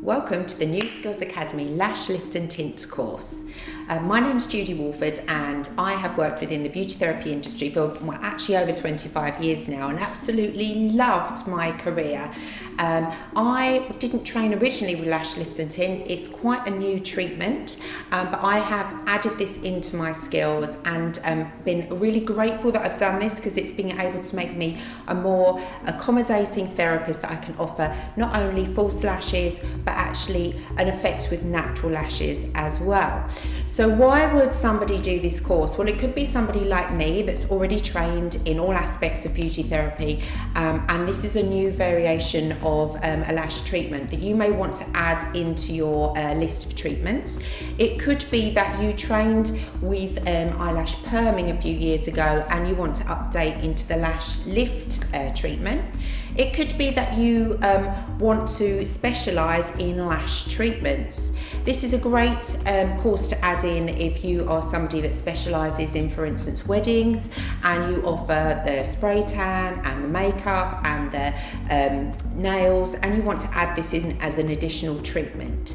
Welcome to the New Skills Academy Lash Lift and Tint course. My name's Judy Walford and I have worked within the beauty therapy industry for actually over 25 years now and absolutely loved my career. I didn't train originally with lash lift and tint. It's quite a new treatment, but I have added this into my skills and been really grateful that I've done this because it's been able to make me a more accommodating therapist that I can offer not only false lashes but actually an effect with natural lashes as well. So why would somebody do this course? Well, it could be somebody like me that's already trained in all aspects of beauty therapy, and this is a new variation of a lash treatment that you may want to add into your list of treatments. It could be that you trained with eyelash perming a few years ago and you want to update into the lash lift treatment. It could be that you want to specialise in lash treatments. This is a great course to add in if you are somebody that specialises in, for instance, weddings, and you offer the spray tan and the makeup and the nails, and you want to add this in as an additional treatment.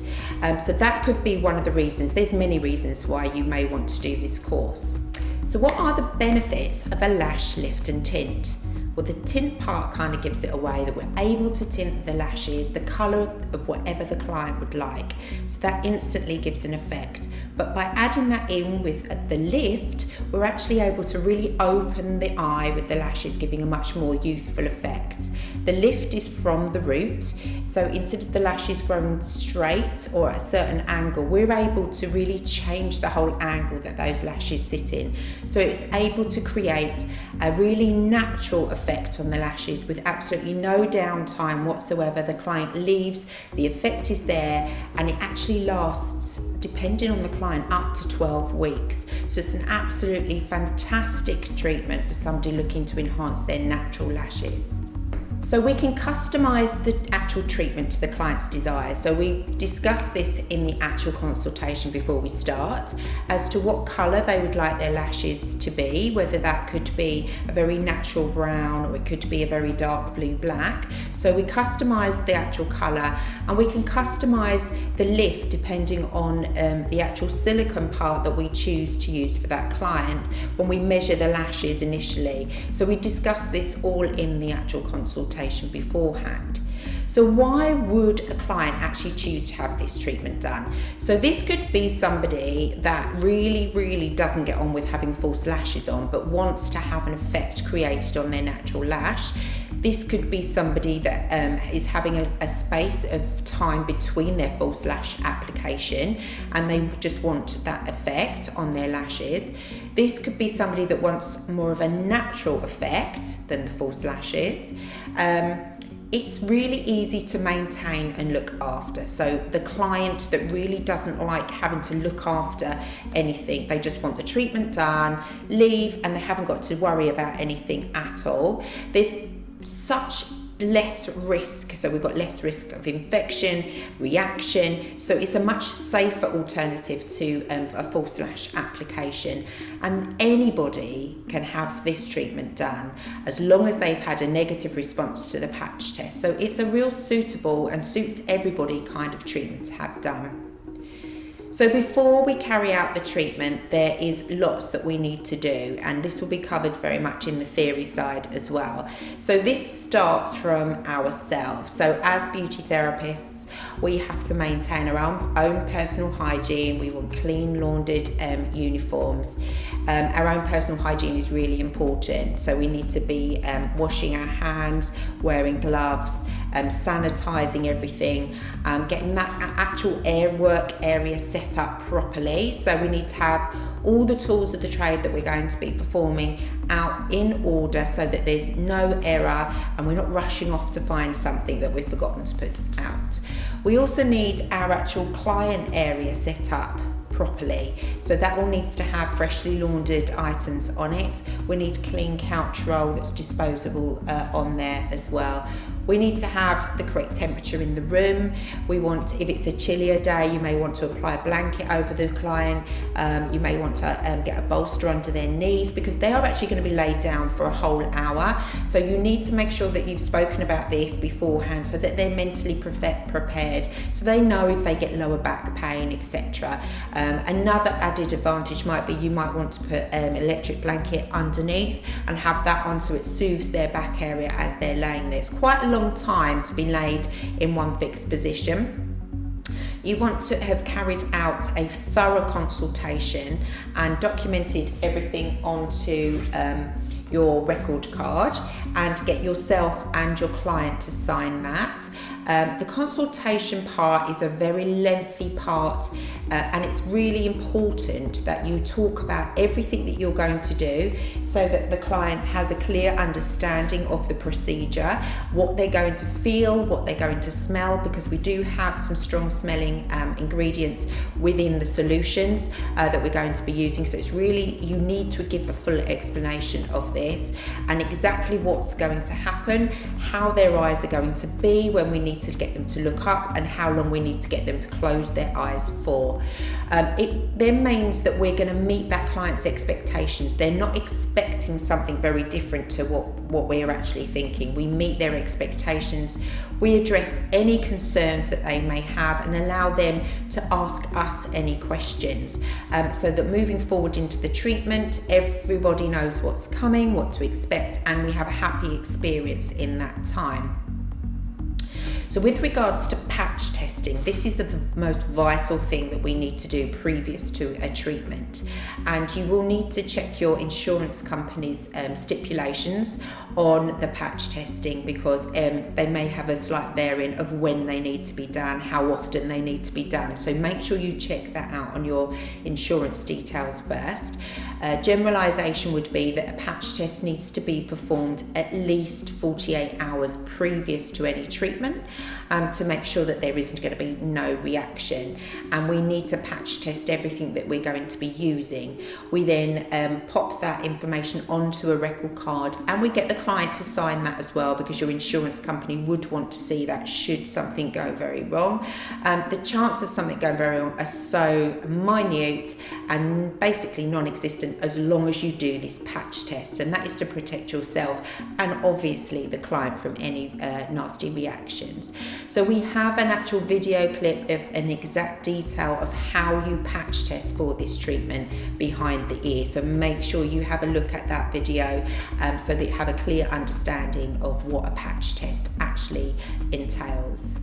So that could be one of the reasons. There's many reasons why you may want to do this course. So what are the benefits of a lash lift and tint? Well, the tint part kind of gives it away, that we're able to tint the lashes the colour of whatever the client would like. So that instantly gives an effect. But by adding that in with the lift, we're actually able to really open the eye with the lashes, giving a much more youthful effect. The lift is from the root, so instead of the lashes growing straight or at a certain angle, we're able to really change the whole angle that those lashes sit in. So it's able to create a really natural effect on the lashes with absolutely no downtime whatsoever. The client leaves, the effect is there, and it actually lasts, depending on the client, up to 12 weeks. So it's an absolutely fantastic treatment for somebody looking to enhance their natural lashes. So we can customise the actual treatment to the client's desires. So we discuss this in the actual consultation before we start as to what colour they would like their lashes to be, whether that could be a very natural brown or it could be a very dark blue black. So we customise the actual colour, and we can customise the lift depending on the actual silicone part that we choose to use for that client when we measure the lashes initially. So we discuss this all in the actual consultation beforehand. So why would a client actually choose to have this treatment done? So this could be somebody that really doesn't get on with having false lashes on but wants to have an effect created on their natural lash. This could be somebody that is having a space of time between their false lash application and they just want that effect on their lashes. This could be somebody that wants more of a natural effect than the false lashes. It's really easy to maintain and look after. So the client that really doesn't like having to look after anything, they just want the treatment done, leave, and they haven't got to worry about anything at all. There's such less risk, so we've got less risk of infection, reaction, so it's a much safer alternative to a false lash application, and anybody can have this treatment done as long as they've had a negative response to the patch test. So it's a real suitable and suits everybody kind of treatment to have done. So before we carry out the treatment, there is lots that we need to do, and this will be covered very much in the theory side as well. So this starts from ourselves. So as beauty therapists, we have to maintain our own personal hygiene. We want clean, laundered uniforms. Our own personal hygiene is really important. So we need to be washing our hands, wearing gloves, sanitizing everything, getting that actual work area set up properly. So we need to have all the tools of the trade that we're going to be performing out in order so that there's no error and we're not rushing off to find something that we've forgotten to put out. We also need our actual client area set up properly. So that all needs to have freshly laundered items on it. We need clean couch roll that's disposable on there as well. We need to have the correct temperature in the room. We want, if it's a chillier day, you may want to apply a blanket over the client. You may want to get a bolster under their knees, because they are actually going to be laid down for a whole hour. So you need to make sure that you've spoken about this beforehand, so that they're mentally prepared, so they know if they get lower back pain, etc. Another added advantage might be, you might want to put electric blanket underneath and have that on, so it soothes their back area as they're laying there. It's quite a long time to be laid in one fixed position. You want to have carried out a thorough consultation and documented everything onto your record card, and get yourself and your client to sign that. The consultation part is a very lengthy part, and it's really important that you talk about everything that you're going to do, so that the client has a clear understanding of the procedure, what they're going to feel, what they're going to smell, because we do have some strong smelling ingredients within the solutions that we're going to be using. So it's really, you need to give a full explanation of this and exactly what's going to happen, how their eyes are going to be when we need to get them to look up, and how long we need to get them to close their eyes for. It then means that we're going to meet that client's expectations. They're not expecting something very different to what we're actually thinking. We meet their expectations. We address any concerns that they may have and allow them to ask us any questions, so that moving forward into the treatment, everybody knows what's coming, what to expect, and we have a happy experience in that time. So with regards to patch testing, this is the most vital thing that we need to do previous to a treatment. And you will need to check your insurance company's stipulations on the patch testing, because they may have a slight variant of when they need to be done, how often they need to be done. So make sure you check that out on your insurance details first. Generalisation would be that a patch test needs to be performed at least 48 hours previous to any treatment, to make sure that there isn't going to be no reaction. And we need to patch test everything that we're going to be using. We then pop that information onto a record card, and we get the client to sign that as well, because your insurance company would want to see that should something go very wrong. The chance of something going very wrong are so minute and basically non-existent as long as you do this patch test, and that is to protect yourself and obviously the client from any nasty reactions. So we have an actual video clip of an exact detail of how you patch test for this treatment behind the ear, so make sure you have a look at that video so that you have a clear understanding of what a patch test actually entails.